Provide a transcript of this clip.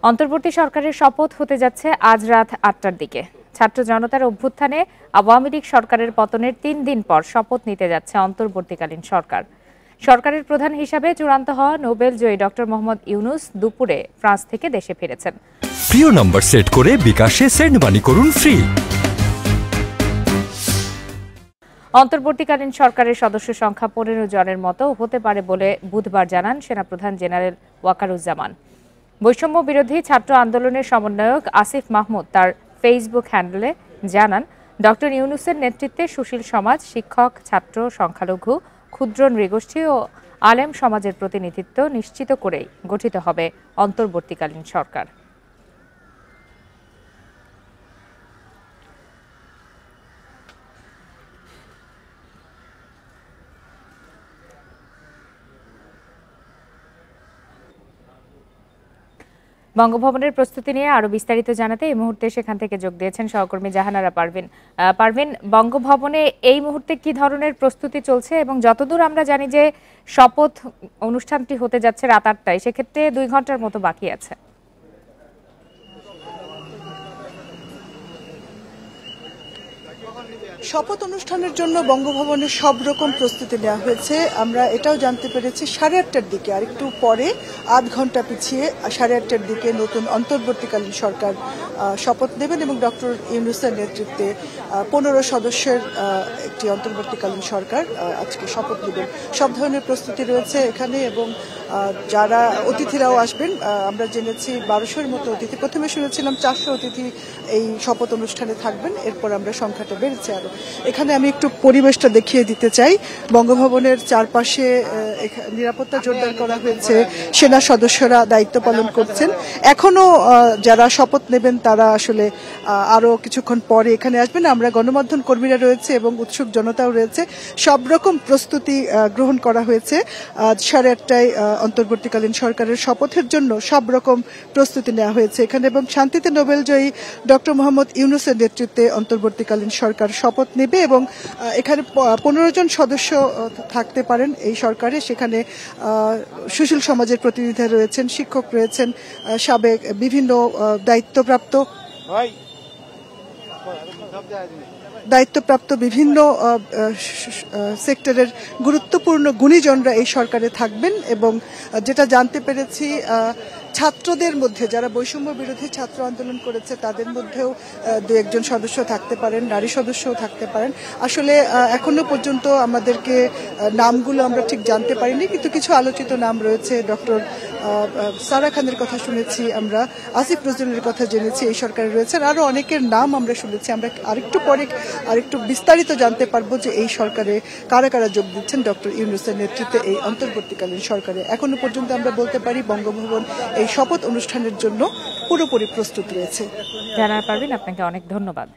অন্তর্বর্তী সরকারের শপথ হতে যাচ্ছে আজ রাত ৮টার দিকে। ছাত্র জনতার অভ্যুত্থানে আওয়ামী লীগ সরকারের পতনের ৩ দিন পর শপথ নিতে যাচ্ছে অন্তর্বর্তীকালীন সরকার। সরকারের প্রধান হিসাবে চূড়ান্ত হওয়া নোবেল জয়ী ডক্টর মোহাম্মদ ইউনূস দুপুরে ফ্রান্স থেকে দেশে ফিরেছেন। প্রিয় নাম্বার সেট করে বিকাশে সেন্ড মানি করুন ফ্রি। অন্তর্বর্তীকালীন সরকারের সদস্য সংখ্যা ১৫ জনের মতো হতে পারে বলে বুধবার জানান সেনাপ্রধান জেনারেল ওয়াকারুজ্জামান। বৈষম্য বিরোধী ছাত্র আন্দোলনের সমন্বয়ক আসিফ মাহমুদ তার ফেসবুক হ্যান্ডেলে জানান, ডক্টর ইউনূসের নেতৃত্বে সুশীল সমাজ, শিক্ষক, ছাত্র, সংখ্যালঘু, ক্ষুদ্র নৃগোষ্ঠী ও আলেম সমাজের প্রতিনিধিত্ব নিশ্চিত করেই গঠিত হবে অন্তর্বর্তীকালীন সরকার। বঙ্গভবনের প্রস্তুতি নিয়ে আরো বিস্তারিত জানাতে এই মুহূর্তে সেখান থেকে যোগ দিয়েছেন সহকর্মী জাহানারা পারভিন। পারভিন, বঙ্গভবনে এই মুহূর্তে কি ধরনের প্রস্তুতি চলছে এবং যতদূর আমরা জানি যে শপথ অনুষ্ঠানটি হতে যাচ্ছে রাত ৮টায়, সেক্ষেত্রে ২ ঘন্টার মতো বাকি আছে। শপথ অনুষ্ঠানের জন্য বঙ্গভবনে সব রকম প্রস্তুতি নেওয়া হয়েছে। আমরা এটাও জানতে পেরেছি ৮:৩০টার দিকে, আর একটু পরে আধ ঘন্টা পিছিয়ে ৮:৩০টার দিকে নতুন অন্তর্বর্তীকালীন সরকার শপথ নেবেন এবং ডক্টর ইউনূসের নেতৃত্বে ১৫ সদস্যের একটি অন্তর্বর্তীকালীন সরকার আজকে শপথ নেবেন। সব ধরনের প্রস্তুতি রয়েছে এখানে এবং যারা অতিথিরাও আসবেন। আমরা জেনেছি ১২০০-এর মতো অতিথি, প্রথমে শুনেছিলাম ৪০০ অতিথি এই শপথ অনুষ্ঠানে থাকবেন, এরপর আমরা সংখ্যাটা বেড়েছে আরো। এখানে আমি একটু পরিবেশটা দেখিয়ে দিতে চাই। বঙ্গভবনের চারপাশে নিরাপত্তা জোরদার করা হয়েছে, সেনা সদস্যরা দায়িত্ব পালন করছেন। এখনো যারা শপথ নেবেন তারা আসলে আরো কিছুক্ষণ পরে এখানে আসবেন। আমরা গণমাধ্যম কর্মীরা রয়েছে এবং উৎসুক জনতাও রয়েছে। সব রকম প্রস্তুতি গ্রহণ করা হয়েছে। ৮:৩০টায় অন্তর্বর্তীকালীন সরকারের শপথের জন্য সব রকম প্রস্তুতি নেওয়া হয়েছে এখানে এবং শান্তিতে নোবেলজয়ী ডক্টর মোহাম্মদ ইউনূসের নেতৃত্বে অন্তর্বর্তীকালীন সরকার শপথ নেবে এবং এখানে ১৫ জন সদস্য থাকতে পারেন এই সরকারে। সেখানে সুশীল সমাজের প্রতিনিধিরা রয়েছেন, শিক্ষক রয়েছেন, সাবেক বিভিন্ন দায়িত্বপ্রাপ্ত বিভিন্ন সেক্টরের গুরুত্বপূর্ণ গুণীজনরা এই সরকারে থাকবেন এবং যেটা জানতে পেরেছি ছাত্রদের মধ্যে যারা বৈষম্য বিরোধী ছাত্র আন্দোলন করেছে তাদের মধ্যেও ২-১ জন সদস্য থাকতে পারেন, নারী সদস্যও থাকতে পারেন। আসলে এখনো পর্যন্ত আমাদেরকে নামগুলো আমরা ঠিক জানতে পারিনি, কিন্তু কিছু আলোচিত নাম রয়েছে। ডক্টর সারা খানের কথা শুনেছি আমরা, আসিফ নজরুলের কথা জেনেছি এই সরকারে রয়েছেন, আরো অনেকের নাম আমরা শুনেছি। আমরা আরেকটু পরে আরেকটু বিস্তারিত জানতে পারবো যে এই সরকারে কারা কারা যোগ দিচ্ছেন ডক্টর ইউনূসের নেতৃত্বে এই অন্তর্বর্তীকালীন সরকারে। এখনো পর্যন্ত আমরা বলতে পারি বঙ্গভবন এই শপথ অনুষ্ঠানের জন্য পুরোপুরি প্রস্তুত রয়েছে। জানার পারবেন, আপনাকে অনেক ধন্যবাদ।